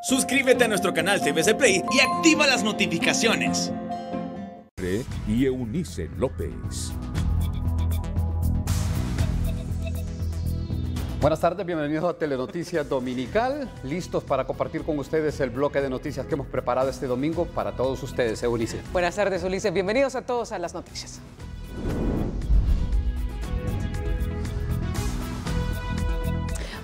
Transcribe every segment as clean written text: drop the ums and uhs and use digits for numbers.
Suscríbete a nuestro canal TVC Play y activa las notificaciones. Y Eunice López. Buenas tardes, bienvenidos a Telenoticias Dominical, listos para compartir con ustedes el bloque de noticias que hemos preparado este domingo para todos ustedes. Eunice. Buenas tardes, Ulises, bienvenidos a todos a las noticias.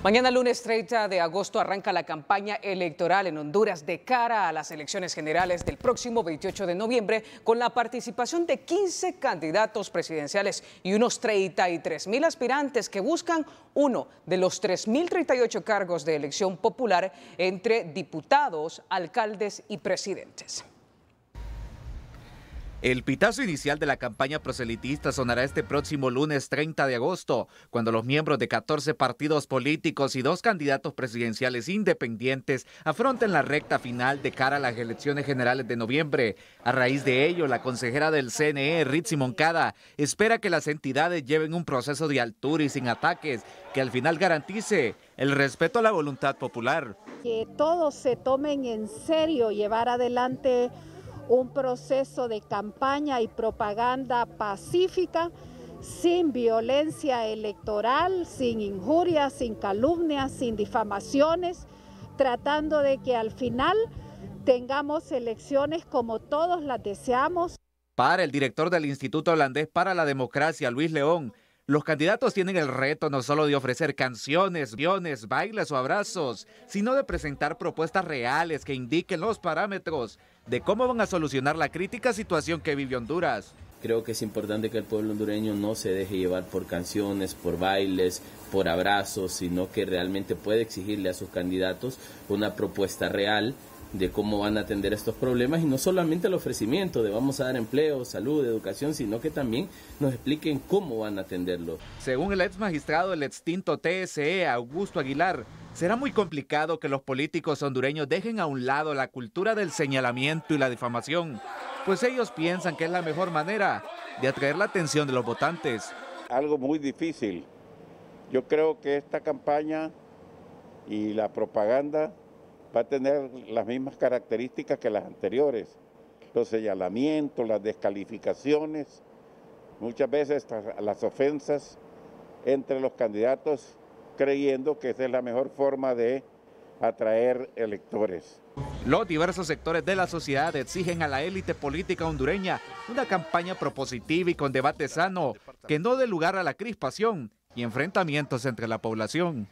Mañana lunes 30 de agosto arranca la campaña electoral en Honduras de cara a las elecciones generales del próximo 28 de noviembre con la participación de 15 candidatos presidenciales y unos 33,000 aspirantes que buscan uno de los 3,038 cargos de elección popular entre diputados, alcaldes y presidentes. El pitazo inicial de la campaña proselitista sonará este próximo lunes 30 de agosto, cuando los miembros de 14 partidos políticos y 2 candidatos presidenciales independientes afronten la recta final de cara a las elecciones generales de noviembre. A raíz de ello, la consejera del CNE, Ritzy Moncada, espera que las entidades lleven un proceso de altura y sin ataques, que al final garantice el respeto a la voluntad popular. Que todos se tomen en serio llevar adelante un proceso de campaña y propaganda pacífica, sin violencia electoral, sin injurias, sin calumnias, sin difamaciones, tratando de que al final tengamos elecciones como todos las deseamos. Para el director del Instituto Holandés para la Democracia, Luis León, los candidatos tienen el reto no solo de ofrecer canciones, guiones, bailes o abrazos, sino de presentar propuestas reales que indiquen los parámetros de cómo van a solucionar la crítica situación que vive Honduras. Creo que es importante que el pueblo hondureño no se deje llevar por canciones, por bailes, por abrazos, sino que realmente puede exigirle a sus candidatos una propuesta real de cómo van a atender estos problemas, y no solamente el ofrecimiento de vamos a dar empleo, salud, educación, sino que también nos expliquen cómo van a atenderlo. Según el ex magistrado del extinto TSE, Augusto Aguilar, será muy complicado que los políticos hondureños dejen a un lado la cultura del señalamiento y la difamación, pues ellos piensan que es la mejor manera de atraer la atención de los votantes. Algo muy difícil. Yo creo que esta campaña y la propaganda va a tener las mismas características que las anteriores. Los señalamientos, las descalificaciones, muchas veces las ofensas entre los candidatos, creyendo que esa es la mejor forma de atraer electores. Los diversos sectores de la sociedad exigen a la élite política hondureña una campaña propositiva y con debate sano, que no dé lugar a la crispación y enfrentamientos entre la población.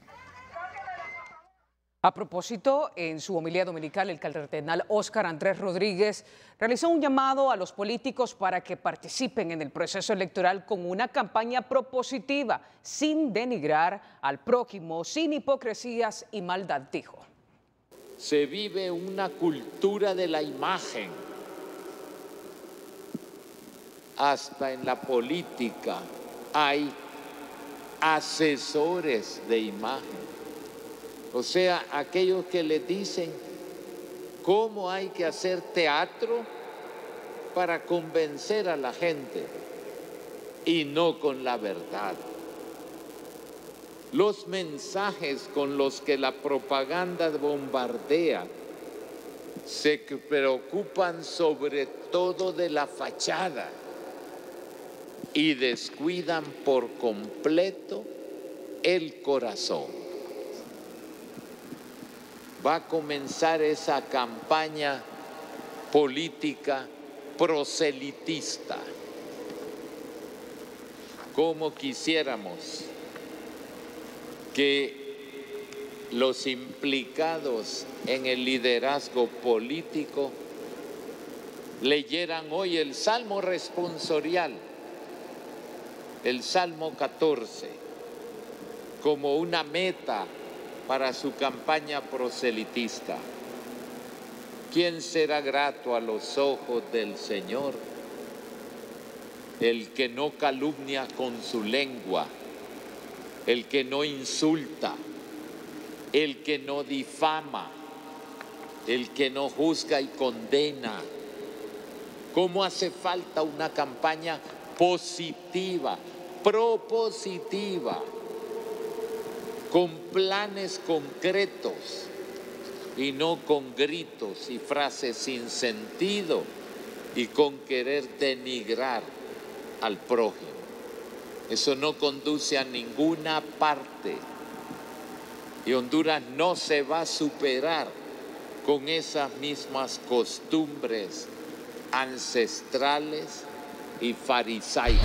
A propósito, en su homilía dominical, el cardenal Óscar Andrés Rodríguez realizó un llamado a los políticos para que participen en el proceso electoral con una campaña propositiva, sin denigrar al prójimo, sin hipocresías y maldad, dijo. Se vive una cultura de la imagen. Hasta en la política hay asesores de imagen. O sea, aquellos que les dicen cómo hay que hacer teatro para convencer a la gente y no con la verdad. Los mensajes con los que la propaganda bombardea se preocupan sobre todo de la fachada y descuidan por completo el corazón. Va a comenzar esa campaña política proselitista. Como quisiéramos que los implicados en el liderazgo político leyeran hoy el Salmo responsorial, el Salmo 14, como una meta para su campaña proselitista. ¿Quién será grato a los ojos del Señor? El que no calumnia con su lengua, el que no insulta, el que no difama, el que no juzga y condena. ¿Cómo hace falta una campaña positiva, propositiva, con planes concretos y no con gritos y frases sin sentido y con querer denigrar al prójimo. Eso no conduce a ninguna parte y Honduras no se va a superar con esas mismas costumbres ancestrales y farisaicas.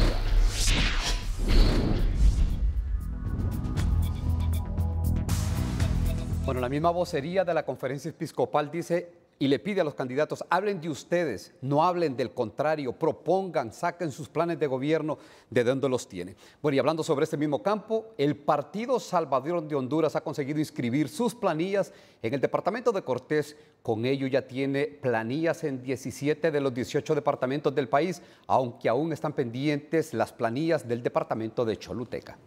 Bueno, la misma vocería de la conferencia episcopal dice y le pide a los candidatos, hablen de ustedes, no hablen del contrario, propongan, saquen sus planes de gobierno de donde los tienen. Bueno, y hablando sobre este mismo campo, el Partido Salvador de Honduras ha conseguido inscribir sus planillas en el departamento de Cortés. Con ello ya tiene planillas en 17 de los 18 departamentos del país, aunque aún están pendientes las planillas del departamento de Choluteca.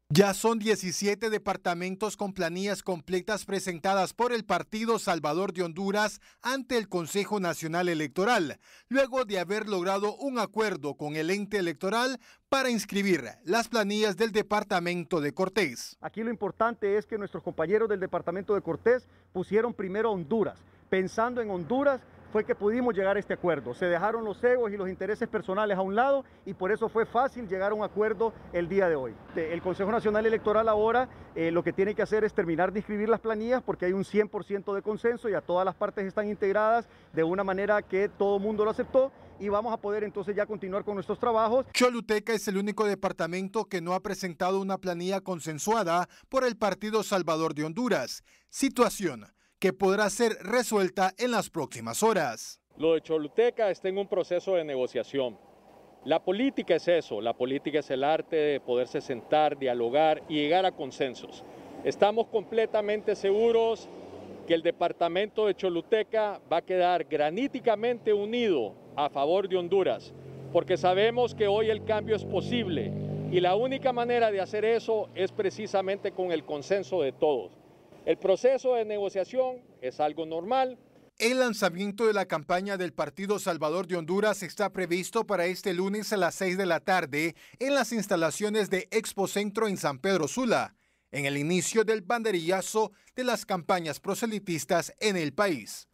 Ya son 17 departamentos con planillas completas presentadas por el Partido Salvador de Honduras ante el Consejo Nacional Electoral, luego de haber logrado un acuerdo con el ente electoral para inscribir las planillas del departamento de Cortés. Aquí lo importante es que nuestros compañeros del departamento de Cortés pusieron primero a Honduras. Pensando en Honduras fue que pudimos llegar a este acuerdo. Se dejaron los egos y los intereses personales a un lado y por eso fue fácil llegar a un acuerdo el día de hoy. El Consejo Nacional Electoral ahora lo que tiene que hacer es terminar de inscribir las planillas porque hay un 100% de consenso, ya todas las partes están integradas de una manera que todo el mundo lo aceptó y vamos a poder entonces ya continuar con nuestros trabajos. Choluteca es el único departamento que no ha presentado una planilla consensuada por el Partido Salvador de Honduras, situación que podrá ser resuelta en las próximas horas. Lo de Choluteca está en un proceso de negociación. La política es eso, la política es el arte de poderse sentar, dialogar y llegar a consensos. Estamos completamente seguros que el departamento de Choluteca va a quedar graníticamente unido a favor de Honduras, porque sabemos que hoy el cambio es posible y la única manera de hacer eso es precisamente con el consenso de todos. El proceso de negociación es algo normal. El lanzamiento de la campaña del Partido Salvador de Honduras está previsto para este lunes a las 6 de la tarde en las instalaciones de Expo Centro en San Pedro Sula, en el inicio del banderillazo de las campañas proselitistas en el país.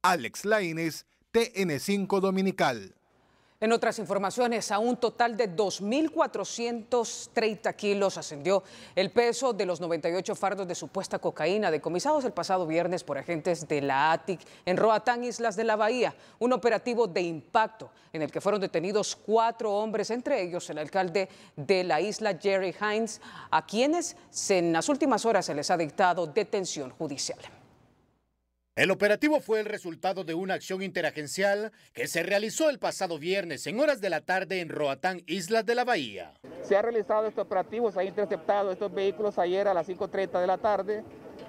Alex Laínez, TN5 Dominical. En otras informaciones, a un total de 2.430 kilos ascendió el peso de los 98 fardos de supuesta cocaína decomisados el pasado viernes por agentes de la ATIC en Roatán, Islas de la Bahía. Un operativo de impacto en el que fueron detenidos 4 hombres, entre ellos el alcalde de la isla, Jerry Hines, a quienes en las últimas horas se les ha dictado detención judicial. El operativo fue el resultado de una acción interagencial que se realizó el pasado viernes en horas de la tarde en Roatán, Islas de la Bahía. Se ha realizado este operativo, se han interceptado estos vehículos ayer a las 5:30 de la tarde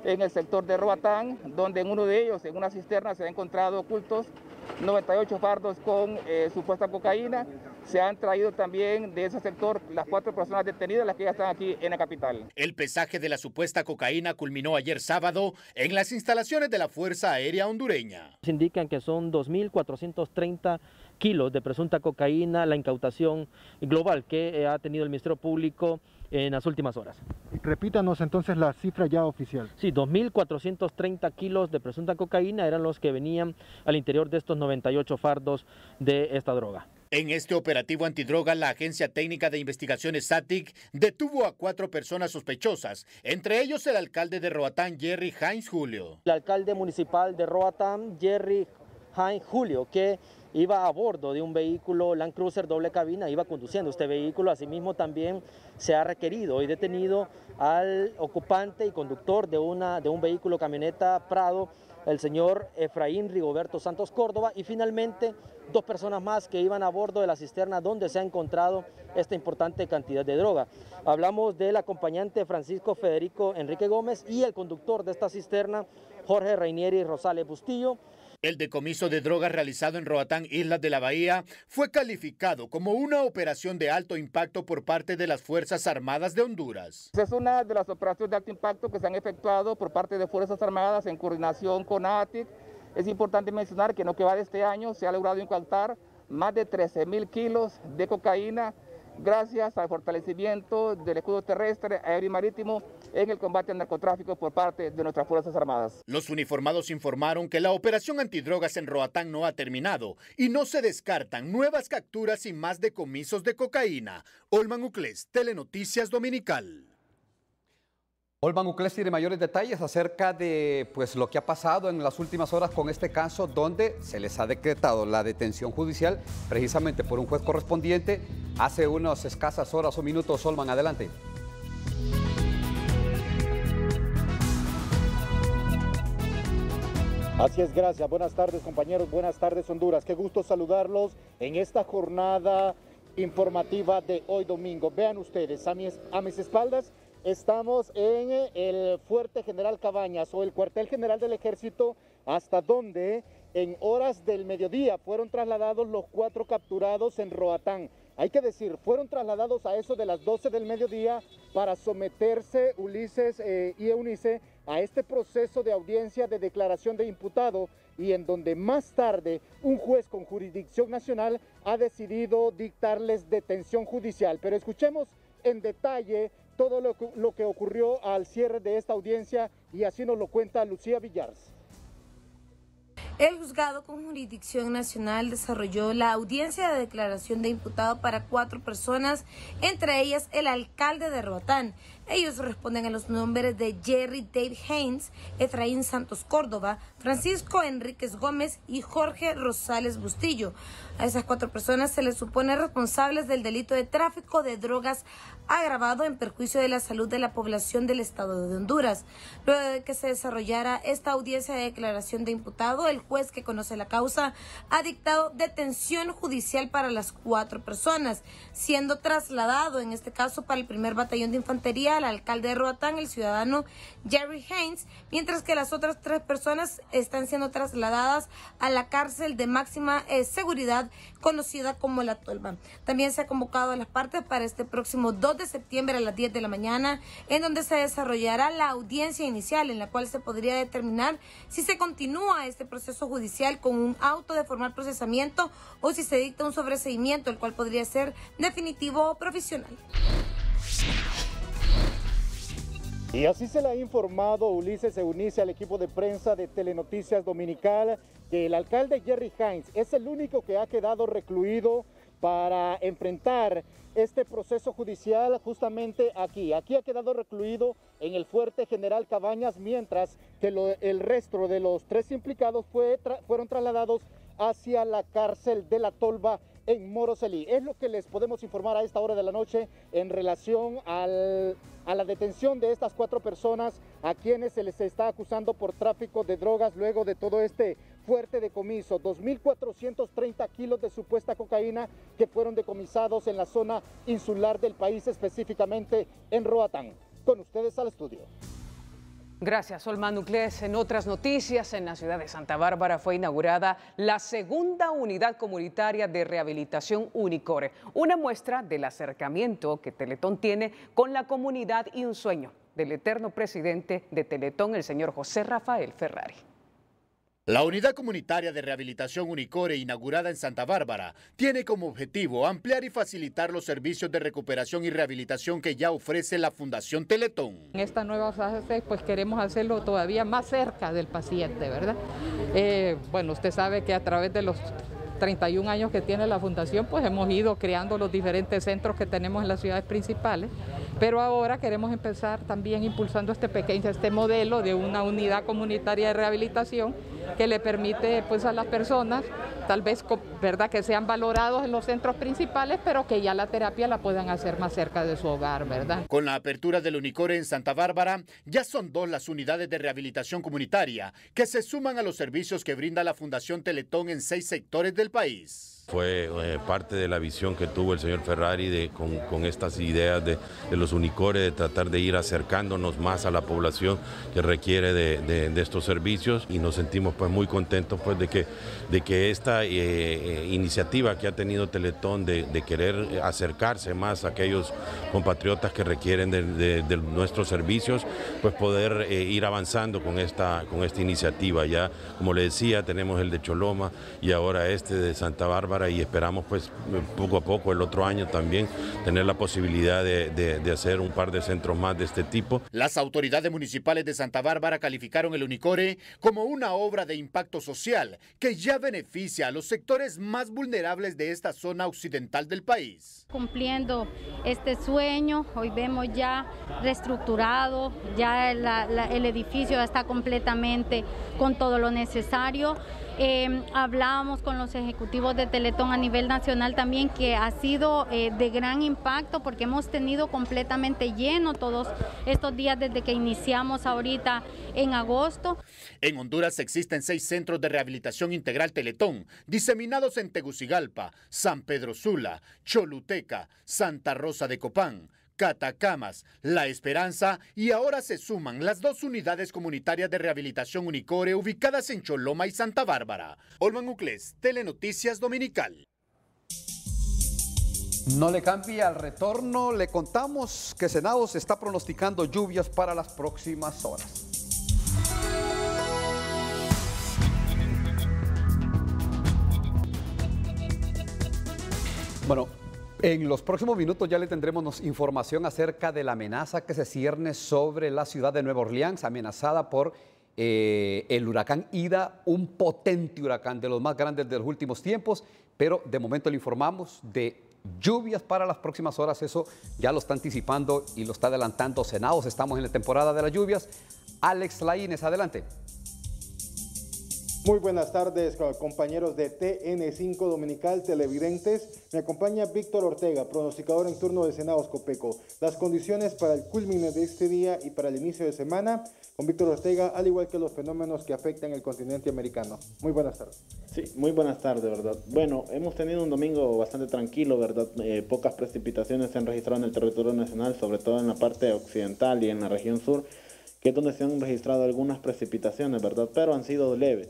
en el sector de Roatán, donde en uno de ellos, en una cisterna, se han encontrado ocultos 98 fardos con supuesta cocaína. Se han traído también de ese sector las 4 personas detenidas, las que ya están aquí en la capital. El pesaje de la supuesta cocaína culminó ayer sábado en las instalaciones de la Fuerza Aérea Hondureña. Se indican que son 2.430 kilos de presunta cocaína, la incautación global que ha tenido el Ministerio Público en las últimas horas. Repítanos entonces la cifra ya oficial. Sí, 2.430 kilos de presunta cocaína eran los que venían al interior de estos 98 fardos de esta droga. En este operativo antidroga, la Agencia Técnica de Investigaciones ATIC detuvo a 4 personas sospechosas, entre ellos el alcalde de Roatán, Jerry Hines Julio. El alcalde municipal de Roatán, Jerry Hines Julio, que iba a bordo de un vehículo Land Cruiser doble cabina, iba conduciendo este vehículo. Asimismo también se ha requerido y detenido al ocupante y conductor de un vehículo camioneta Prado, el señor Efraín Rigoberto Santos Córdoba, y finalmente 2 personas más que iban a bordo de la cisterna donde se ha encontrado esta importante cantidad de droga. Hablamos del acompañante Francisco Federico Enrique Gómez y el conductor de esta cisterna, Jorge Reinieri Rosales Bustillo. El decomiso de drogas realizado en Roatán, Islas de la Bahía, fue calificado como una operación de alto impacto por parte de las Fuerzas Armadas de Honduras. Es una de las operaciones de alto impacto que se han efectuado por parte de Fuerzas Armadas en coordinación con ATIC. Es importante mencionar que en lo que va de este año se ha logrado incautar más de 13.000 kilos de cocaína gracias al fortalecimiento del escudo terrestre, aéreo y marítimo en el combate al narcotráfico por parte de nuestras Fuerzas Armadas. Los uniformados informaron que la operación antidrogas en Roatán no ha terminado y no se descartan nuevas capturas y más decomisos de cocaína. Olman Uclés, Telenoticias Dominical. Olman Uclés tiene mayores detalles acerca de lo que ha pasado en las últimas horas con este caso, donde se les ha decretado la detención judicial precisamente por un juez correspondiente hace unas escasas horas o minutos. Olman, adelante. Así es, gracias. Buenas tardes, compañeros. Buenas tardes, Honduras. Qué gusto saludarlos en esta jornada informativa de hoy domingo. Vean ustedes, a mis espaldas estamos en el Fuerte General Cabañas o el cuartel general del Ejército, hasta donde en horas del mediodía fueron trasladados los 4 capturados en Roatán. Hay que decir, fueron trasladados a eso de las 12 del mediodía para someterse, Ulises y Eunice, a este proceso de audiencia de declaración de imputado, y en donde más tarde un juez con jurisdicción nacional ha decidido dictarles detención judicial. Pero escuchemos en detalle todo lo que ocurrió al cierre de esta audiencia, y así nos lo cuenta Lucía Villars. El juzgado con jurisdicción nacional desarrolló la audiencia de declaración de imputado para 4 personas, entre ellas el alcalde de Roatán. Ellos responden a los nombres de Jerry Dave Haynes, Efraín Santos Córdoba, Francisco Enríquez Gómez y Jorge Rosales Bustillo. A esas 4 personas se les supone responsables del delito de tráfico de drogas agravado en perjuicio de la salud de la población del estado de Honduras. Luego de que se desarrollara esta audiencia de declaración de imputado, el juez que conoce la causa ha dictado detención judicial para las 4 personas, siendo trasladado en este caso para el primer batallón de infantería al alcalde de Roatán, el ciudadano Jerry Haynes, mientras que las otras 3 personas están siendo trasladadas a la cárcel de máxima seguridad conocida como La Tolva. También se ha convocado a las partes para este próximo 2 de septiembre a las 10 de la mañana, en donde se desarrollará la audiencia inicial, en la cual se podría determinar si se continúa este proceso judicial con un auto de formal procesamiento o si se dicta un sobreseimiento, el cual podría ser definitivo o provisional. Y así se le ha informado Ulises Eunice al equipo de prensa de Telenoticias Dominical que el alcalde Jerry Haynes es el único que ha quedado recluido para enfrentar este proceso judicial justamente aquí. Aquí ha quedado recluido en el Fuerte General Cabañas, mientras que el resto de los 3 implicados fueron trasladados hacia la cárcel de La Tolva en Moroselí. Es lo que les podemos informar a esta hora de la noche en relación a la detención de estas 4 personas a quienes se les está acusando por tráfico de drogas luego de todo este fuerte decomiso. 2.430 kilos de supuesta cocaína que fueron decomisados en la zona insular del país, específicamente en Roatán. Con ustedes al estudio. Gracias, Olman Uclés. En otras noticias, en la ciudad de Santa Bárbara fue inaugurada la segunda unidad comunitaria de rehabilitación Unicore, una muestra del acercamiento que Teletón tiene con la comunidad y un sueño del eterno presidente de Teletón, el señor José Rafael Ferrari. La unidad comunitaria de rehabilitación Unicore, inaugurada en Santa Bárbara, tiene como objetivo ampliar y facilitar los servicios de recuperación y rehabilitación que ya ofrece la Fundación Teletón. En esta nueva fase, pues queremos hacerlo todavía más cerca del paciente, ¿verdad? Bueno, usted sabe que a través de los 31 años que tiene la Fundación, pues hemos ido creando los diferentes centros que tenemos en las ciudades principales, pero ahora queremos empezar también impulsando este modelo de una unidad comunitaria de rehabilitación que le permite pues a las personas, tal vez, ¿verdad?, que sean valorados en los centros principales, pero que ya la terapia la puedan hacer más cerca de su hogar, ¿verdad? Con la apertura del Unicore en Santa Bárbara, ya son 2 las unidades de rehabilitación comunitaria que se suman a los servicios que brinda la Fundación Teletón en 6 sectores del país. Fue parte de la visión que tuvo el señor Ferrari con estas ideas de los Unicore, de tratar de ir acercándonos más a la población que requiere de estos servicios, y nos sentimos pues muy contentos pues de que esta iniciativa que ha tenido Teletón de querer acercarse más a aquellos compatriotas que requieren de nuestros servicios, pues poder ir avanzando con esta iniciativa. Ya, como le decía, tenemos el de Choloma y ahora este de Santa Bárbara, y esperamos pues poco a poco el otro año también tener la posibilidad de hacer un par de centros más de este tipo. Las autoridades municipales de Santa Bárbara calificaron el Unicore como una obra de impacto social que ya beneficia a los sectores más vulnerables de esta zona occidental del país. Cumpliendo este sueño, hoy vemos ya reestructurado, ya el edificio ya está completamente con todo lo necesario. Hablábamos con los ejecutivos de Teletón a nivel nacional también, que ha sido de gran impacto porque hemos tenido completamente lleno todos estos días desde que iniciamos ahorita en agosto. En Honduras existen 6 centros de rehabilitación integral Teletón, diseminados en Tegucigalpa, San Pedro Sula, Choluteca, Santa Rosa de Copán, Catacamas, La Esperanza, y ahora se suman las 2 unidades comunitarias de rehabilitación Unicore ubicadas en Choloma y Santa Bárbara. Olman Uclés, Telenoticias Dominical. No le cambie al retorno, le contamos que Senados está pronosticando lluvias para las próximas horas. Bueno, en los próximos minutos ya le tendremos información acerca de la amenaza que se cierne sobre la ciudad de Nueva Orleans, amenazada por el huracán Ida, un potente huracán de los más grandes de los últimos tiempos, pero de momento le informamos de lluvias para las próximas horas. Eso ya lo está anticipando y lo está adelantando Senados. Estamos en la temporada de las lluvias. Alex Laínez, adelante. Muy buenas tardes, compañeros de TN5 Dominical, televidentes. Me acompaña Víctor Ortega, pronosticador en turno de Senados Copeco. Las condiciones para el culmine de este día y para el inicio de semana con Víctor Ortega, al igual que los fenómenos que afectan el continente americano. Muy buenas tardes. Sí, muy buenas tardes, ¿verdad? Bueno, hemos tenido un domingo bastante tranquilo, ¿verdad? Pocas precipitaciones se han registrado en el territorio nacional, sobre todo en la parte occidental y en la región sur, que es donde se han registrado algunas precipitaciones, ¿verdad? Pero han sido leves.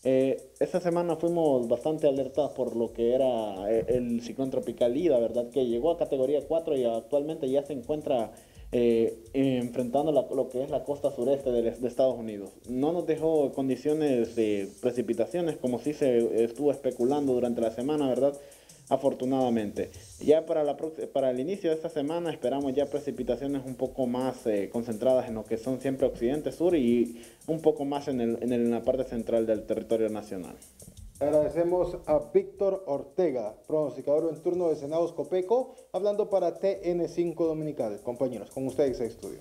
Esta semana fuimos bastante alertados por lo que era el ciclón tropical Ida, ¿verdad? Que llegó a categoría 4 y actualmente ya se encuentra enfrentando lo que es la costa sureste de Estados Unidos. No nos dejó condiciones de precipitaciones como sí se estuvo especulando durante la semana, ¿verdad? Afortunadamente. Ya para el inicio de esta semana esperamos ya precipitaciones un poco más concentradas en lo que son siempre occidente, sur y un poco más en la parte central del territorio nacional. Agradecemos a Víctor Ortega, pronosticador en turno de Senados Copeco, hablando para TN5 Dominical. Compañeros, con ustedes a estudio.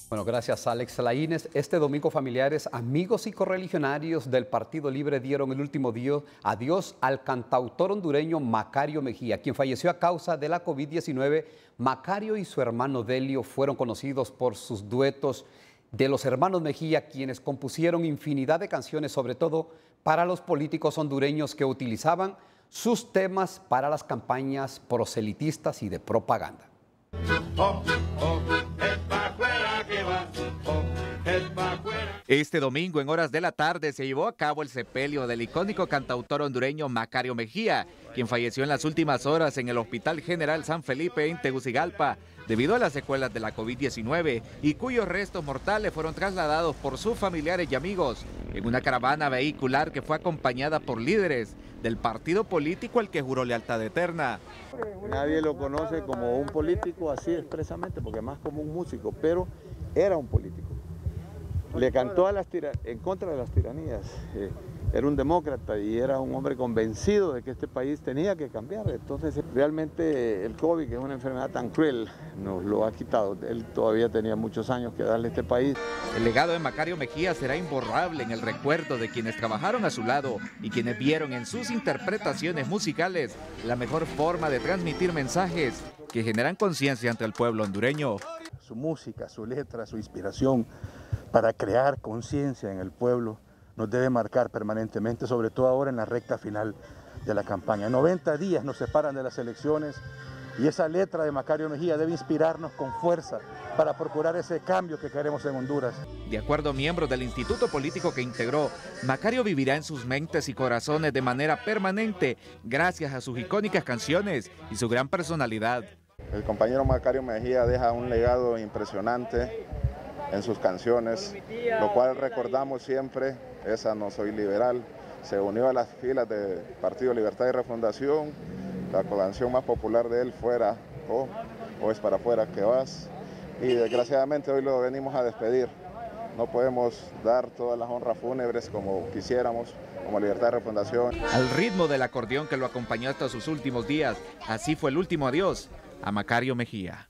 Bueno, gracias Alex Laínez. Este domingo familiares, amigos y correligionarios del Partido Libre dieron el último adiós al cantautor hondureño Macario Mejía, quien falleció a causa de la COVID-19. Macario y su hermano Delio fueron conocidos por sus duetos de los hermanos Mejía, quienes compusieron infinidad de canciones, sobre todo para los políticos hondureños que utilizaban sus temas para las campañas proselitistas y de propaganda. Este domingo, en horas de la tarde, se llevó a cabo el sepelio del icónico cantautor hondureño Macario Mejía, quien falleció en las últimas horas en el Hospital General San Felipe en Tegucigalpa, debido a las secuelas de la COVID-19 y cuyos restos mortales fueron trasladados por sus familiares y amigos en una caravana vehicular que fue acompañada por líderes del partido político al que juró lealtad eterna. Nadie lo conoce como un político así expresamente, porque más como un músico, pero era un político. Le cantó en contra de las tiranías. Era un demócrata y era un hombre convencido de que este país tenía que cambiar. Entonces, realmente el COVID, que es una enfermedad tan cruel, nos lo ha quitado. Él todavía tenía muchos años que darle a este país. El legado de Macario Mejía será imborrable en el recuerdo de quienes trabajaron a su lado y quienes vieron en sus interpretaciones musicales la mejor forma de transmitir mensajes que generan conciencia ante el pueblo hondureño. Su música, su letra, su inspiración para crear conciencia en el pueblo nos debe marcar permanentemente, sobre todo ahora en la recta final de la campaña. 90 días nos separan de las elecciones Y esa letra de Macario Mejía debe inspirarnos con fuerza para procurar ese cambio que queremos en Honduras. De acuerdo a miembros del instituto político que integró, Macario vivirá en sus mentes y corazones de manera permanente gracias a sus icónicas canciones y su gran personalidad. El compañero Macario Mejía deja un legado impresionante en sus canciones, lo cual recordamos siempre. Esa No Soy Liberal se unió a las filas del Partido Libertad y Refundación. La canción más popular de él, Fuera o Es para afuera que vas, y desgraciadamente hoy lo venimos a despedir. No podemos dar todas las honras fúnebres como quisiéramos, como Libertad de Refundación. Al ritmo del acordeón que lo acompañó hasta sus últimos días, así fue el último adiós a Macario Mejía.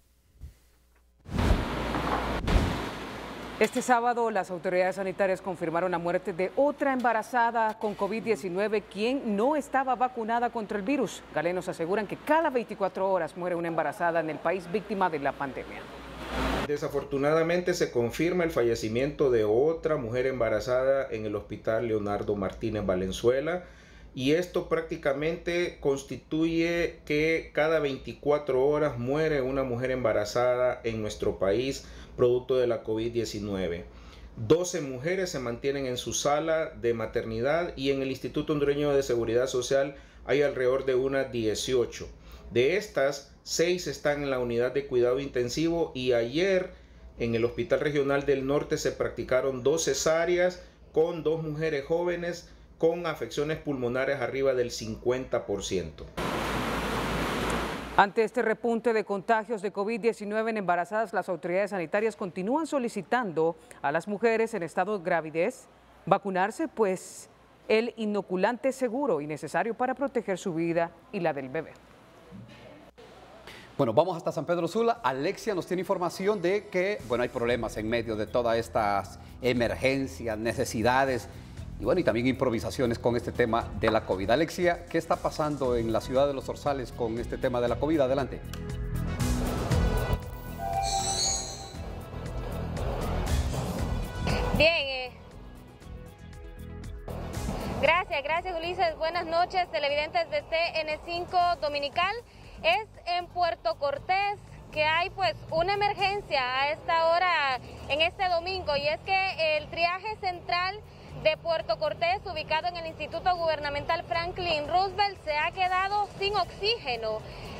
Este sábado, las autoridades sanitarias confirmaron la muerte de otra embarazada con COVID-19, quien no estaba vacunada contra el virus. Galenos aseguran que cada 24 horas muere una embarazada en el país víctima de la pandemia. Desafortunadamente se confirma el fallecimiento de otra mujer embarazada en el Hospital Leonardo Martínez Valenzuela, y esto prácticamente constituye que cada 24 horas muere una mujer embarazada en nuestro país producto de la COVID-19. 12 mujeres se mantienen en su sala de maternidad y en el Instituto Hondureño de Seguridad Social hay alrededor de unas 18. De estas, 6 están en la unidad de cuidado intensivo, y ayer en el Hospital Regional del Norte se practicaron 2 cesáreas con 2 mujeres jóvenes con afecciones pulmonares arriba del 50%. Ante este repunte de contagios de COVID-19 en embarazadas, las autoridades sanitarias continúan solicitando a las mujeres en estado de gravidez vacunarse, pues el inoculante es seguro y necesario para proteger su vida y la del bebé. Bueno, vamos hasta San Pedro Sula. Alexia nos tiene información de que, bueno, hay problemas en medio de todas estas emergencias, necesidades y bueno, y también improvisaciones con este tema de la COVID. Alexia, ¿qué está pasando en la ciudad de Los Zorzales con este tema de la COVID? Adelante. Bien, gracias Ulises. Buenas noches, televidentes de TN5 Dominical. Es en Puerto Cortés que hay pues una emergencia a esta hora en este domingo, y es que el triaje central de Puerto Cortés, ubicado en el Instituto Gubernamental Franklin Roosevelt, se ha quedado sin oxígeno.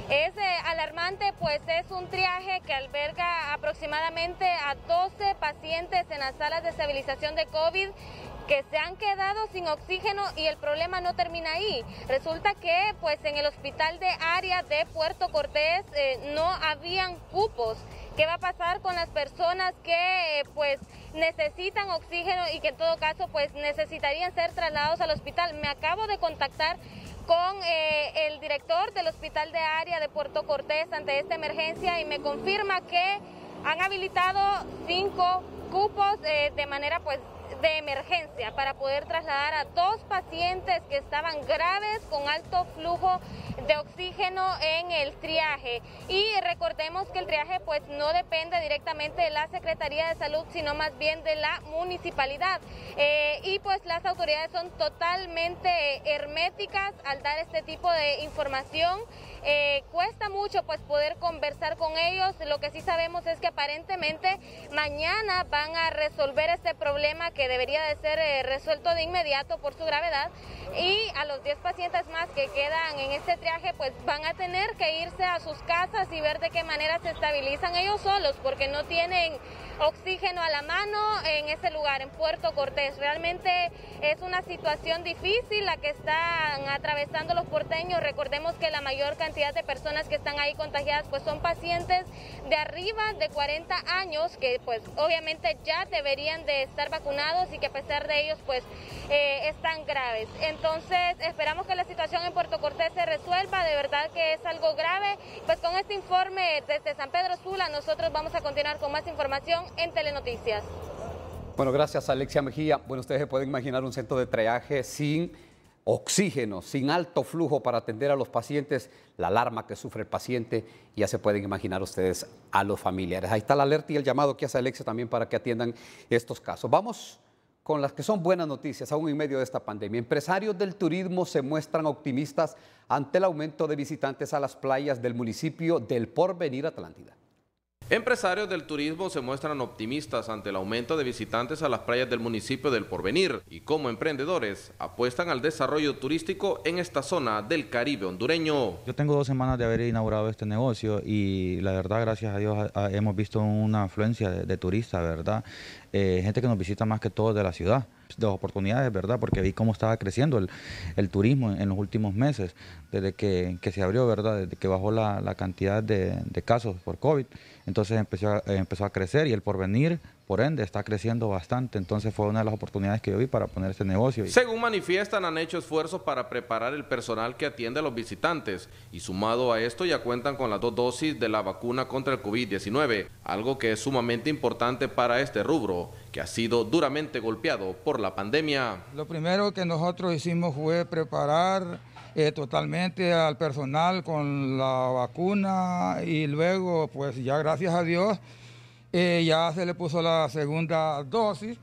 Es alarmante, pues es un triaje que alberga aproximadamente a 12 pacientes en las salas de estabilización de COVID que se han quedado sin oxígeno, y el problema no termina ahí. Resulta que pues en el hospital de área de Puerto Cortés no habían cupos. ¿Qué va a pasar con las personas que pues necesitan oxígeno y que en todo caso pues necesitarían ser trasladados al hospital? Me acabo de contactar con el director del hospital de área de Puerto Cortés ante esta emergencia y me confirma que han habilitado 5 cupos de manera pues de emergencia para poder trasladar a 2 pacientes que estaban graves con alto flujo de oxígeno en el triaje. Y recordemos que el triaje pues no depende directamente de la Secretaría de Salud, sino más bien de la municipalidad. Y pues las autoridades son totalmente herméticas al dar este tipo de información. Cuesta mucho pues poder conversar con ellos. Lo que sí sabemos es que aparentemente mañana van a resolver este problema, que debería de ser resuelto de inmediato por su gravedad, y a los 10 pacientes más que quedan en este triaje pues van a tener que irse a sus casas y ver de qué manera se estabilizan ellos solos, porque no tienen oxígeno a la mano en ese lugar, en Puerto Cortés. Realmente es una situación difícil la que están atravesando los porteños. Recordemos que la mayor cantidad de personas que están ahí contagiadas pues son pacientes de arriba de 40 años que pues obviamente ya deberían de estar vacunados y que a pesar de ellos pues están graves. Entonces esperamos que la situación en Puerto Cortés se resuelva, de verdad que es algo grave. Pues con este informe desde San Pedro Sula nosotros vamos a continuar con más información en Telenoticias. Bueno, gracias Alexia Mejía. Bueno, ustedes se pueden imaginar un centro de triaje sin oxígeno, sin alto flujo para atender a los pacientes, la alarma que sufre el paciente, y ya se pueden imaginar ustedes a los familiares. Ahí está la alerta y el llamado que hace Alexia también para que atiendan estos casos. Vamos con las que son buenas noticias aún en medio de esta pandemia. Empresarios del turismo se muestran optimistas ante el aumento de visitantes a las playas del municipio del Porvenir, Atlántida. Empresarios del turismo se muestran optimistas ante el aumento de visitantes a las playas del municipio del Porvenir y como emprendedores apuestan al desarrollo turístico en esta zona del Caribe hondureño. Yo tengo 2 semanas de haber inaugurado este negocio y la verdad, gracias a Dios, hemos visto una afluencia de turistas, ¿verdad? Gente que nos visita más que todo de la ciudad, de oportunidades, ¿verdad? Porque vi cómo estaba creciendo el turismo en los últimos meses, desde que se abrió, ¿verdad? Desde que bajó la cantidad de casos por COVID, entonces empezó a crecer y el Porvenir, por ende, está creciendo bastante, entonces fue una de las oportunidades que yo vi para poner este negocio. Según manifiestan, han hecho esfuerzos para preparar el personal que atiende a los visitantes y sumado a esto ya cuentan con las 2 dosis de la vacuna contra el COVID-19, algo que es sumamente importante para este rubro, que ha sido duramente golpeado por la pandemia. Lo primero que nosotros hicimos fue preparar totalmente al personal con la vacuna y luego, pues ya gracias a Dios, ya se le puso la segunda dosis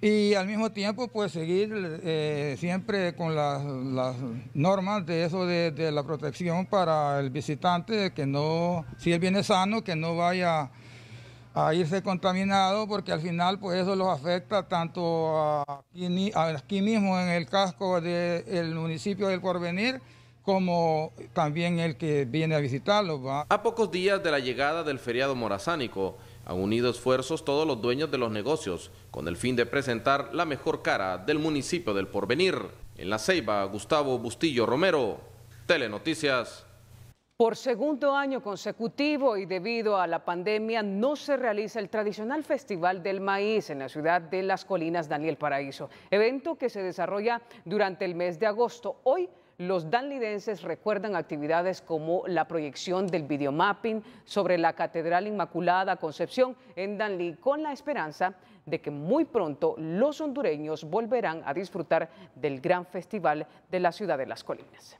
y al mismo tiempo pues seguir siempre con las normas de eso de la protección para el visitante, que no, si él viene sano, que no vaya a irse contaminado, porque al final pues eso los afecta tanto aquí mismo en el casco del municipio del Porvenir, como también el que viene a visitarlo, ¿va? A pocos días de la llegada del feriado morazánico, han unido esfuerzos todos los dueños de los negocios con el fin de presentar la mejor cara del municipio del Porvenir. En La Ceiba, Gustavo Bustillo Romero, Telenoticias. Por segundo año consecutivo y debido a la pandemia no se realiza el tradicional Festival del Maíz en la ciudad de Las Colinas, Daniel Paraíso, evento que se desarrolla durante el mes de agosto. Hoy los danlidenses recuerdan actividades como la proyección del videomapping sobre la Catedral Inmaculada Concepción en Danlí, con la esperanza de que muy pronto los hondureños volverán a disfrutar del gran festival de la ciudad de Las Colinas.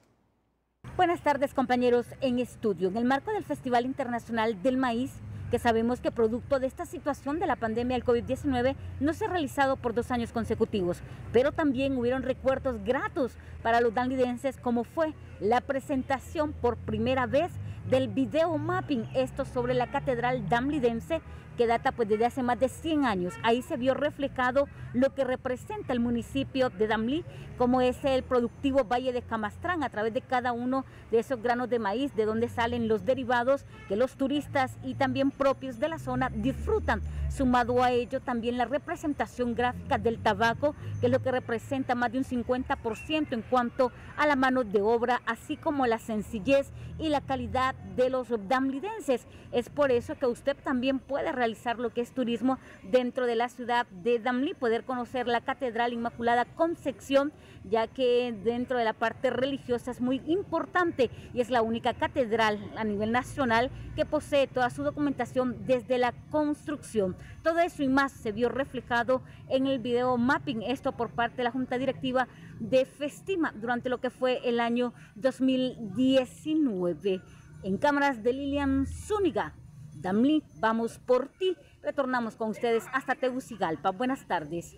Buenas tardes, compañeros en estudio. En el marco del Festival Internacional del Maíz, que sabemos que producto de esta situación de la pandemia del COVID-19 no se ha realizado por 2 años consecutivos, pero también hubieron recuerdos gratos para los danlidenses, como fue la presentación por primera vez del video mapping, esto sobre la catedral danlidense, que data pues desde hace más de 100 años. Ahí se vio reflejado lo que representa el municipio de Danlí, como es el productivo Valle de Camastrán, a través de cada uno de esos granos de maíz, de donde salen los derivados que los turistas y también propios de la zona disfrutan. Sumado a ello también la representación gráfica del tabaco, que es lo que representa más de un 50% en cuanto a la mano de obra, así como la sencillez y la calidad de los danlidenses. Es por eso que usted también puede realizar lo que es turismo dentro de la ciudad de Danlí, poder conocer la Catedral Inmaculada Concepción, ya que dentro de la parte religiosa es muy importante y es la única catedral a nivel nacional que posee toda su documentación desde la construcción. Todo eso y más se vio reflejado en el video mapping, esto por parte de la Junta Directiva de Festima durante lo que fue el año 2019. En cámaras de Lilian Zúñiga, Danlí, vamos por ti. Retornamos con ustedes hasta Tegucigalpa. Buenas tardes.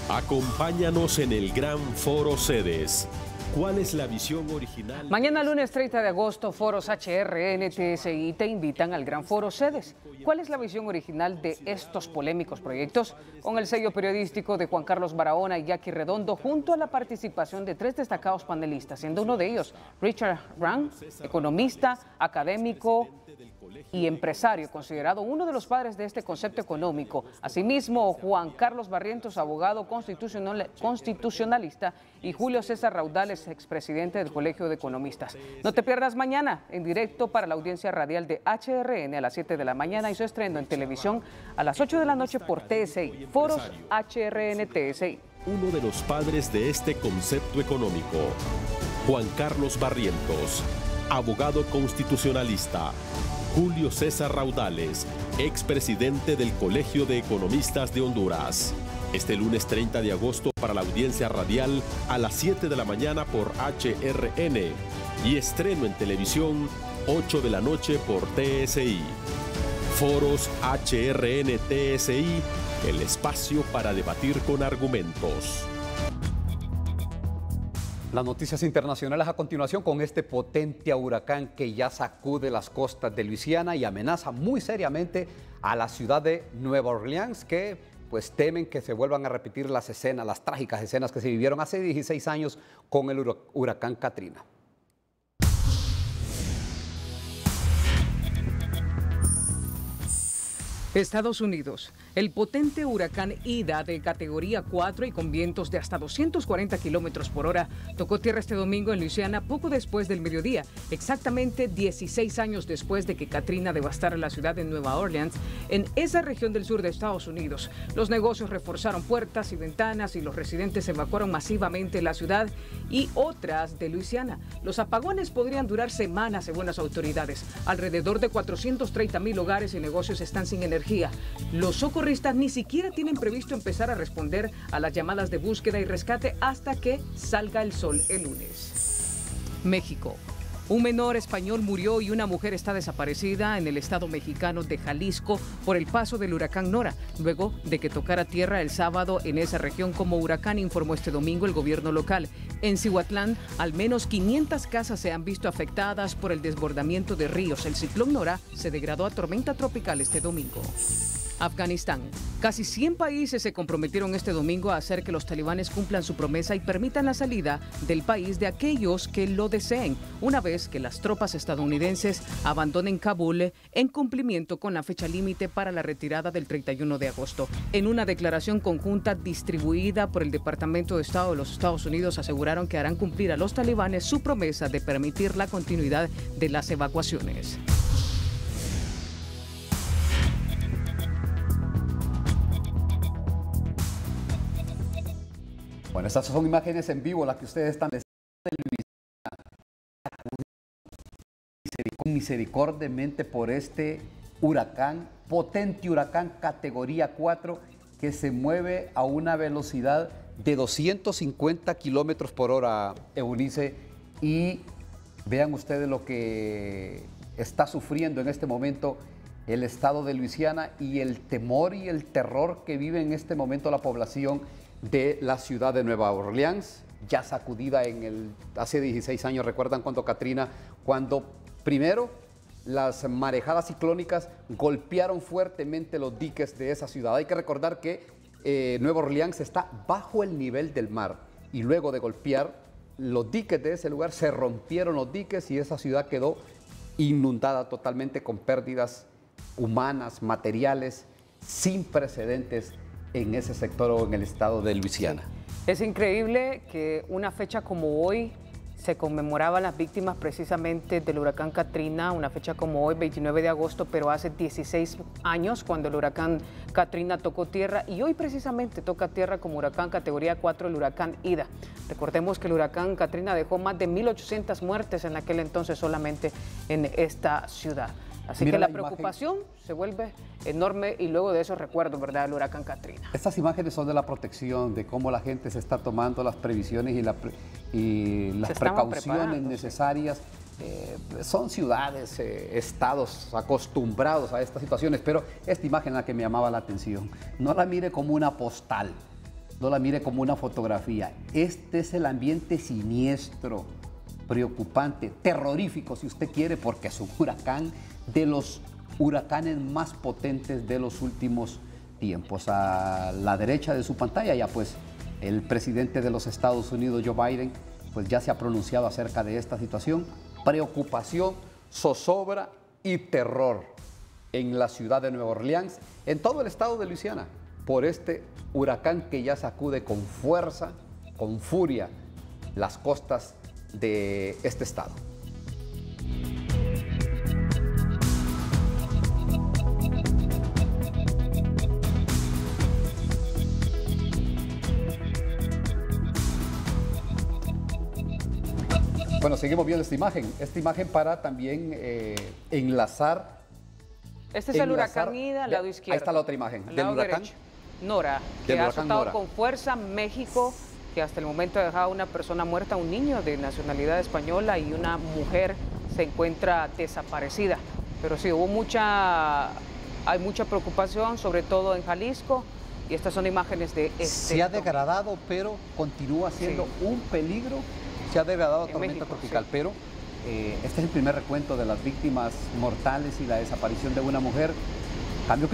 Acompáñanos en el Gran Foro Sedes. ¿Cuál es la visión original? Mañana lunes 30 de agosto, foros HRN, TSI te invitan al Gran Foro Sedes. ¿Cuál es la visión original de estos polémicos proyectos? Con el sello periodístico de Juan Carlos Barahona y Jackie Redondo, junto a la participación de 3 destacados panelistas, siendo uno de ellos Richard Rang, economista, académico y empresario, considerado uno de los padres de este concepto económico. Asimismo, Juan Carlos Barrientos, abogado constitucionalista, y Julio César Raudales, expresidente del Colegio de Economistas. No te pierdas mañana en directo para la audiencia radial de HRN a las 7 de la mañana y su estreno en televisión a las 8 de la noche por TSI, Foros HRN TSI. Uno de los padres de este concepto económico, Juan Carlos Barrientos, abogado constitucionalista. Julio César Raudales, expresidente del Colegio de Economistas de Honduras. Este lunes 30 de agosto para la audiencia radial a las 7 de la mañana por HRN y estreno en televisión 8 de la noche por TSI. Foros HRN TSI el espacio para debatir con argumentos. Las noticias internacionales a continuación con este potente huracán que ya sacude las costas de Luisiana y amenaza muy seriamente a la ciudad de Nueva Orleans, que pues temen que se vuelvan a repetir las escenas, las trágicas escenas que se vivieron hace 16 años con el huracán Katrina. Estados Unidos. El potente huracán Ida de categoría 4 y con vientos de hasta 240 kilómetros por hora tocó tierra este domingo en Luisiana poco después del mediodía, exactamente 16 años después de que Katrina devastara la ciudad de Nueva Orleans, en esa región del sur de Estados Unidos. Los negocios reforzaron puertas y ventanas y los residentes evacuaron masivamente la ciudad y otras de Luisiana. Los apagones podrían durar semanas según las autoridades. Alrededor de 430,000 hogares y negocios están sin energía. Los socorristas ni siquiera tienen previsto empezar a responder a las llamadas de búsqueda y rescate hasta que salga el sol el lunes. México. Un menor español murió y una mujer está desaparecida en el estado mexicano de Jalisco por el paso del huracán Nora, luego de que tocara tierra el sábado en esa región como huracán, informó este domingo el gobierno local. En Cihuatlán, al menos 500 casas se han visto afectadas por el desbordamiento de ríos. El ciclón Nora se degradó a tormenta tropical este domingo. Afganistán. Casi 100 países se comprometieron este domingo a hacer que los talibanes cumplan su promesa y permitan la salida del país de aquellos que lo deseen, una vez que las tropas estadounidenses abandonen Kabul en cumplimiento con la fecha límite para la retirada del 31 de agosto. En una declaración conjunta distribuida por el Departamento de Estado de los Estados Unidos, aseguraron que harán cumplir a los talibanes su promesa de permitir la continuidad de las evacuaciones. Bueno, estas son imágenes en vivo las que ustedes están viendo misericordiamente por este huracán, potente huracán categoría 4 que se mueve a una velocidad de 250 kilómetros por hora, Eunice, y vean ustedes lo que está sufriendo en este momento el estado de Luisiana y el temor y el terror que vive en este momento la población de la ciudad de Nueva Orleans, ya sacudida hace 16 años. ¿Recuerdan cuando Katrina, cuando primero las marejadas ciclónicas golpearon fuertemente los diques de esa ciudad? Hay que recordar que Nueva Orleans está bajo el nivel del mar y luego de golpear los diques de ese lugar, se rompieron los diques y esa ciudad quedó inundada totalmente con pérdidas humanas, materiales, sin precedentes en ese sector o en el estado de Luisiana. Es increíble que una fecha como hoy se conmemoraban las víctimas precisamente del huracán Katrina, una fecha como hoy, 29 de agosto, pero hace 16 años cuando el huracán Katrina tocó tierra, y hoy precisamente toca tierra como huracán categoría 4 el huracán Ida. Recordemos que el huracán Katrina dejó más de 1.800 muertes en aquel entonces solamente en esta ciudad. Así que la preocupación se vuelve enorme y luego de esos recuerdos, ¿verdad?, del huracán Katrina. Estas imágenes son de la protección, de cómo la gente se está tomando las previsiones y las precauciones necesarias. Son ciudades, estados acostumbrados a estas situaciones, pero esta imagen es la que me llamaba la atención. No la mire como una postal, no la mire como una fotografía. Este es el ambiente siniestro, preocupante, terrorífico si usted quiere, porque es un huracán de los huracanes más potentes de los últimos tiempos. A la derecha de su pantalla ya pues el presidente de los Estados Unidos, Joe Biden, pues ya se ha pronunciado acerca de esta situación. Preocupación, zozobra y terror en la ciudad de Nueva Orleans, en todo el estado de Luisiana, por este huracán que ya sacude con fuerza, con furia, las costas de este estado. Bueno, seguimos viendo esta imagen para también enlazar. Este es el huracán Ida, al lado izquierdo. Ahí está la otra imagen, del huracán Nora, que ha azotado con fuerza México, que hasta el momento ha dejado una persona muerta, un niño de nacionalidad española y una mujer se encuentra desaparecida. Pero sí, hay mucha preocupación, sobre todo en Jalisco, Y estas son imágenes de este. Se ha degradado, pero continúa siendo un peligro. Se ha degradado a tormenta tropical, pero este es el primer recuento de las víctimas mortales y la desaparición de una mujer. Cambio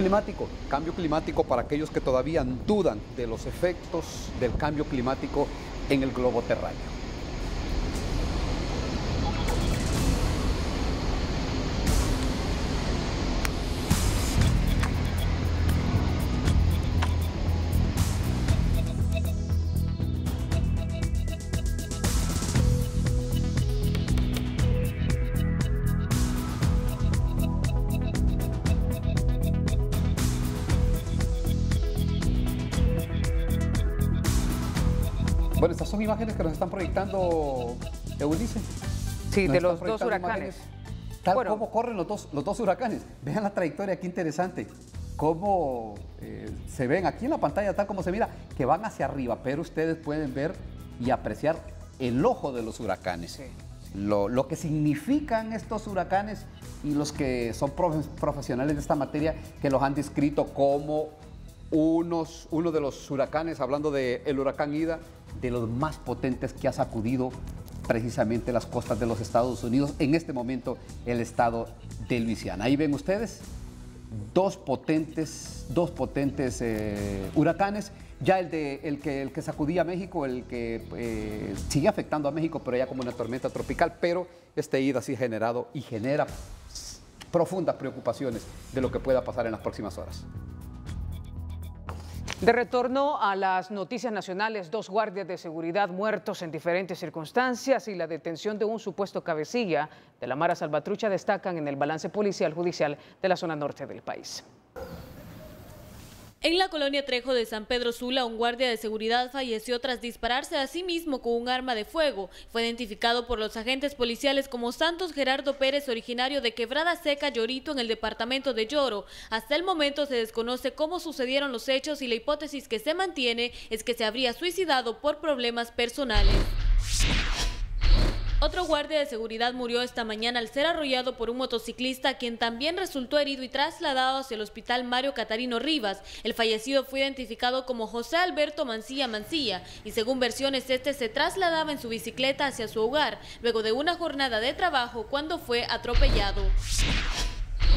climático para aquellos que todavía dudan de los efectos del cambio climático en el globo terráqueo. Bueno, estas son imágenes que nos están proyectando, Eunice. Sí, de los dos huracanes. Tal como corren los dos huracanes. Vean la trayectoria, qué interesante. Cómo se ven aquí en la pantalla, tal como se mira, que van hacia arriba, pero ustedes pueden ver y apreciar el ojo de los huracanes. Sí. Lo que significan estos huracanes y los que son profesionales de esta materia, que los han descrito como uno de los huracanes, hablando del huracán Ida, de los más potentes que ha sacudido precisamente las costas de los Estados Unidos, en este momento el estado de Luisiana. Ahí ven ustedes dos potentes huracanes, ya el que sacudía a México, el que sigue afectando a México, pero ya como una tormenta tropical, pero este Ida sí ha generado y genera profundas preocupaciones de lo que pueda pasar en las próximas horas. De retorno a las noticias nacionales, 2 guardias de seguridad muertos en diferentes circunstancias y la detención de un supuesto cabecilla de la Mara Salvatrucha destacan en el balance policial judicial de la zona norte del país. En la colonia Trejo de San Pedro Sula, un guardia de seguridad falleció tras dispararse a sí mismo con un arma de fuego. Fue identificado por los agentes policiales como Santos Gerardo Pérez, originario de Quebrada Seca, Llorito, en el departamento de Lloro. Hasta el momento se desconoce cómo sucedieron los hechos y la hipótesis que se mantiene es que se habría suicidado por problemas personales. Otro guardia de seguridad murió esta mañana al ser arrollado por un motociclista, quien también resultó herido y trasladado hacia el hospital Mario Catarino Rivas. El fallecido fue identificado como José Alberto Mancilla y según versiones este se trasladaba en su bicicleta hacia su hogar luego de una jornada de trabajo cuando fue atropellado.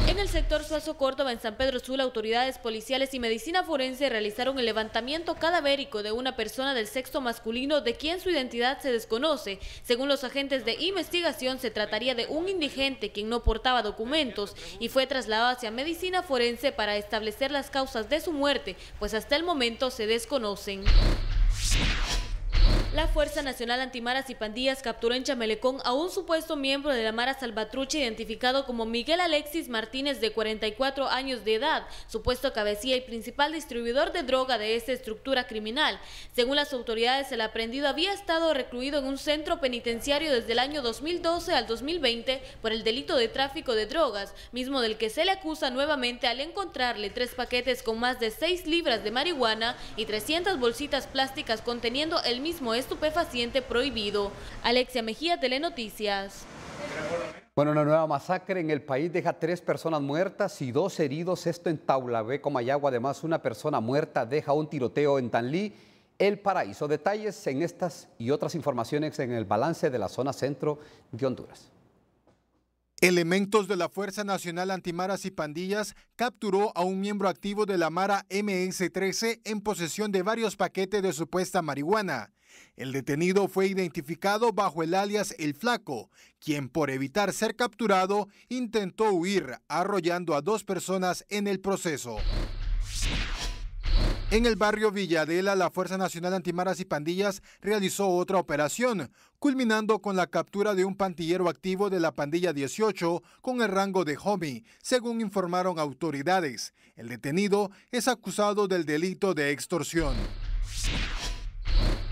En el sector Suazo Córdoba, en San Pedro Sula, autoridades policiales y medicina forense realizaron el levantamiento cadavérico de una persona del sexo masculino de quien su identidad se desconoce. Según los agentes de investigación, se trataría de un indigente quien no portaba documentos y fue trasladado hacia medicina forense para establecer las causas de su muerte, pues hasta el momento se desconocen. La Fuerza Nacional Antimaras y Pandillas capturó en Chamelecón a un supuesto miembro de la Mara Salvatrucha identificado como Miguel Alexis Martínez, de 44 años de edad, supuesto cabecilla y principal distribuidor de droga de esta estructura criminal. Según las autoridades, el aprehendido había estado recluido en un centro penitenciario desde el año 2012 al 2020 por el delito de tráfico de drogas, mismo del que se le acusa nuevamente al encontrarle 3 paquetes con más de 6 libras de marihuana y 300 bolsitas plásticas conteniendo el mismo estupefaciente prohibido. Alexia Mejía, Telenoticias. Bueno, una nueva masacre en el país deja 3 personas muertas y 2 heridos, esto en Taulabé, Comayagua. Además, una persona muerta deja un tiroteo en Danlí, El Paraíso. Detalles en estas y otras informaciones en el balance de la zona centro de Honduras. Elementos de la Fuerza Nacional Antimaras y Pandillas capturó a un miembro activo de la Mara MS-13 en posesión de varios paquetes de supuesta marihuana. El detenido fue identificado bajo el alias El Flaco, quien por evitar ser capturado intentó huir, arrollando a 2 personas en el proceso. En el barrio Villadela, la Fuerza Nacional Antimaras y Pandillas realizó otra operación, culminando con la captura de un pandillero activo de la pandilla 18 con el rango de homie, según informaron autoridades. El detenido es acusado del delito de extorsión.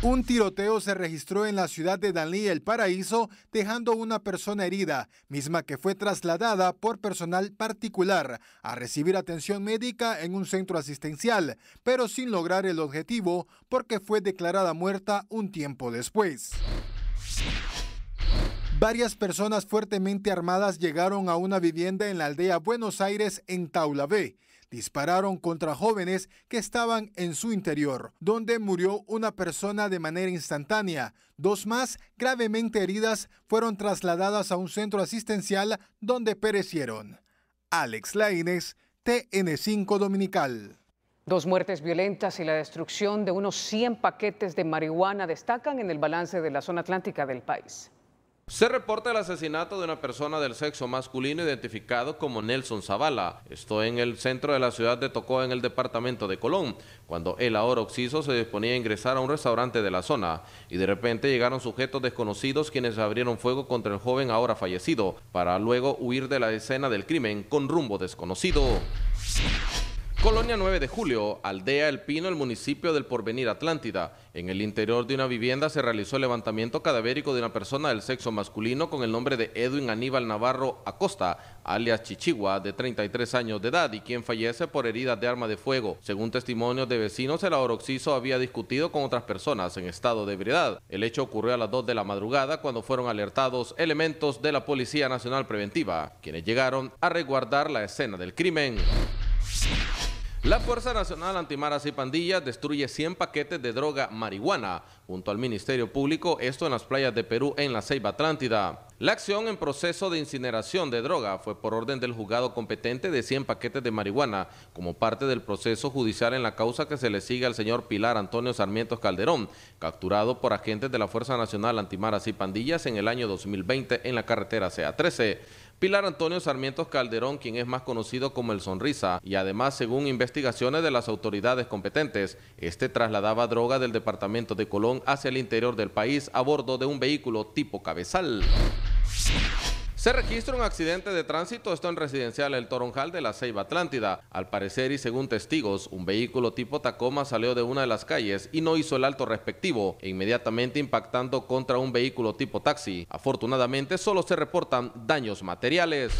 Un tiroteo se registró en la ciudad de Danlí, El Paraíso, dejando una persona herida, misma que fue trasladada por personal particular a recibir atención médica en un centro asistencial, pero sin lograr el objetivo porque fue declarada muerta un tiempo después. Varias personas fuertemente armadas llegaron a una vivienda en la aldea Buenos Aires, en Taulabé. dispararon contra jóvenes que estaban en su interior, donde murió una persona de manera instantánea. 2 más, gravemente heridas, fueron trasladadas a un centro asistencial donde perecieron. Alex Laínez, TN5 Dominical. 2 muertes violentas y la destrucción de unos 100 paquetes de marihuana destacan en el balance de la zona atlántica del país. Se reporta el asesinato de una persona del sexo masculino identificado como Nelson Zavala. Esto en el centro de la ciudad de Tocó, en el departamento de Colón, cuando el ahora occiso se disponía a ingresar a un restaurante de la zona y de repente llegaron sujetos desconocidos quienes abrieron fuego contra el joven ahora fallecido para luego huir de la escena del crimen con rumbo desconocido. Colonia 9 de Julio, Aldea El Pino, el municipio del Porvenir, Atlántida. En el interior de una vivienda se realizó el levantamiento cadavérico de una persona del sexo masculino con el nombre de Edwin Aníbal Navarro Acosta, alias Chichigua, de 33 años de edad, y quien fallece por heridas de arma de fuego. Según testimonios de vecinos, el ahora occiso había discutido con otras personas en estado de ebriedad. El hecho ocurrió a las 2 de la madrugada cuando fueron alertados elementos de la Policía Nacional Preventiva, quienes llegaron a resguardar la escena del crimen. La Fuerza Nacional Antimaras y Pandillas destruye 100 paquetes de droga marihuana junto al Ministerio Público, esto en las playas de Perú en la Ceiba Atlántida. La acción en proceso de incineración de droga fue por orden del juzgado competente de 100 paquetes de marihuana como parte del proceso judicial en la causa que se le sigue al señor Pilar Antonio Sarmiento Calderón, capturado por agentes de la Fuerza Nacional Antimaras y Pandillas en el año 2020 en la carretera CA13. Pilar Antonio Sarmiento Calderón, quien es más conocido como el Sonrisa, y además, según investigaciones de las autoridades competentes, trasladaba droga del departamento de Colón hacia el interior del país a bordo de un vehículo tipo cabezal. Se registra un accidente de tránsito, esto en residencial El Toronjal de la Ceiba Atlántida. Al parecer y según testigos, un vehículo tipo Tacoma salió de una de las calles y no hizo el alto respectivo, e inmediatamente impactando contra un vehículo tipo taxi. Afortunadamente, solo se reportan daños materiales.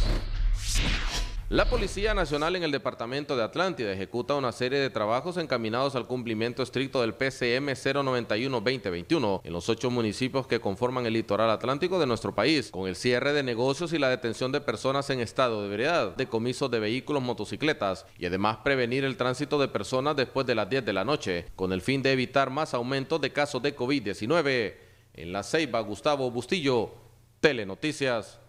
La Policía Nacional en el departamento de Atlántida ejecuta una serie de trabajos encaminados al cumplimiento estricto del PCM 091-2021 en los 8 municipios que conforman el litoral atlántico de nuestro país, con el cierre de negocios y la detención de personas en estado de ebriedad, decomisos de vehículos, motocicletas y además prevenir el tránsito de personas después de las 10 de la noche, con el fin de evitar más aumentos de casos de COVID-19. En la Ceiba, Gustavo Bustillo, Telenoticias.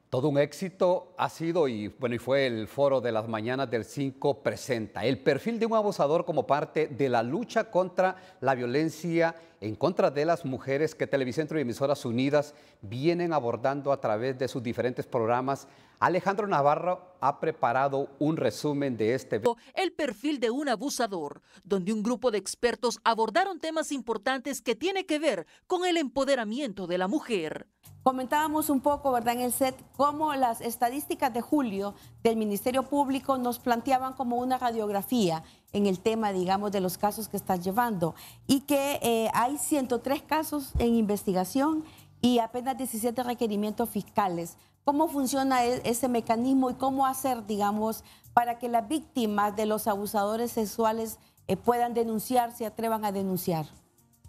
Todo un éxito ha sido y fue el foro de las mañanas del 5 presenta el perfil de un abusador como parte de la lucha contra la violencia en contra de las mujeres que Televicentro y Emisoras Unidas vienen abordando a través de sus diferentes programas. Alejandro Navarro ha preparado un resumen de este video. El perfil de un abusador, donde un grupo de expertos abordaron temas importantes que tienen que ver con el empoderamiento de la mujer. Comentábamos un poco, ¿verdad?, en el set, cómo las estadísticas de julio del Ministerio Público nos planteaban como una radiografía en el tema, digamos, de los casos que están llevando, y que hay 103 casos en investigación y apenas 17 requerimientos fiscales. ¿Cómo funciona ese mecanismo y cómo hacer, digamos, para que las víctimas de los abusadores sexuales puedan denunciar, se atrevan a denunciar?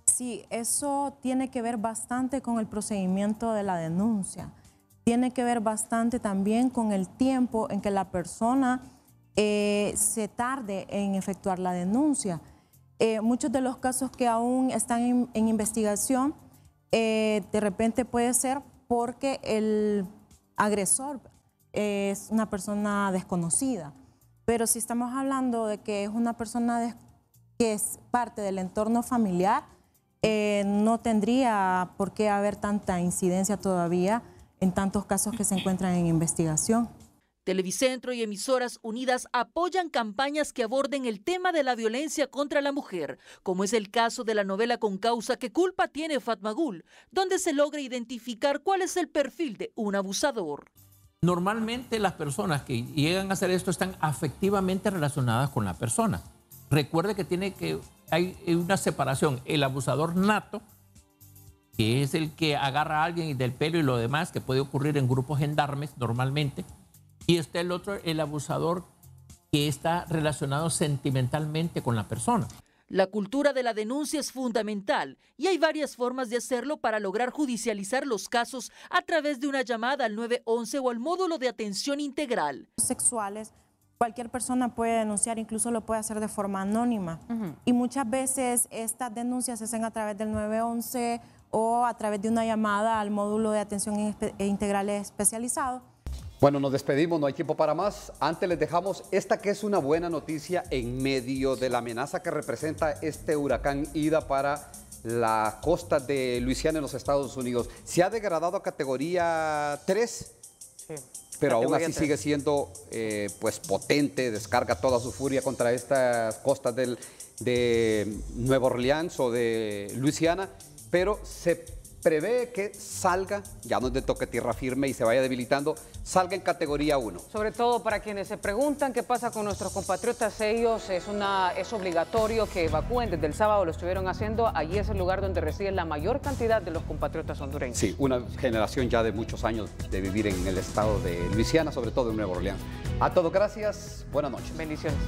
Sí, eso tiene que ver bastante con el procedimiento de la denuncia. Tiene que ver bastante también con el tiempo en que la persona se tarde en efectuar la denuncia. Muchos de los casos que aún están en investigación, de repente puede ser porque el agresor es una persona desconocida. Pero si estamos hablando de que es una persona que es parte del entorno familiar, no tendría por qué haber tanta incidencia todavía en tantos casos que se encuentran en investigación. Televicentro y Emisoras Unidas apoyan campañas que aborden el tema de la violencia contra la mujer, como es el caso de la novela Con Causa, ¿Qué culpa tiene Fatmagul?, donde se logra identificar cuál es el perfil de un abusador. Normalmente las personas que llegan a hacer esto están afectivamente relacionadas con la persona. Recuerde que hay una separación, el abusador nato, que es el que agarra a alguien del pelo y lo demás, que puede ocurrir en grupos gendarmes normalmente, y está el otro, el abusador que está relacionado sentimentalmente con la persona. La cultura de la denuncia es fundamental y hay varias formas de hacerlo para lograr judicializar los casos a través de una llamada al 911 o al módulo de atención integral. Sexuales cualquier persona puede denunciar, incluso lo puede hacer de forma anónima. Y muchas veces estas denuncias se hacen a través del 911 o a través de una llamada al módulo de atención integral especializado. Bueno, nos despedimos, no hay tiempo para más. Antes les dejamos esta que es una buena noticia en medio de la amenaza que representa este huracán Ida para la costa de Luisiana en los Estados Unidos. Se ha degradado a categoría 3, sí, pero aún así 3. Sigue siendo pues potente, descarga toda su furia contra estas costas de Nueva Orleans o de Luisiana, pero se prevé que salga, ya no es de toque tierra firme y se vaya debilitando, salga en categoría 1. Sobre todo para quienes se preguntan qué pasa con nuestros compatriotas, ellos es obligatorio que evacúen, desde el sábado lo estuvieron haciendo, allí es el lugar donde residen la mayor cantidad de los compatriotas hondureños. Sí, una generación ya de muchos años de vivir en el estado de Luisiana, sobre todo en Nueva Orleans. A todos gracias, buenas noches. Bendiciones.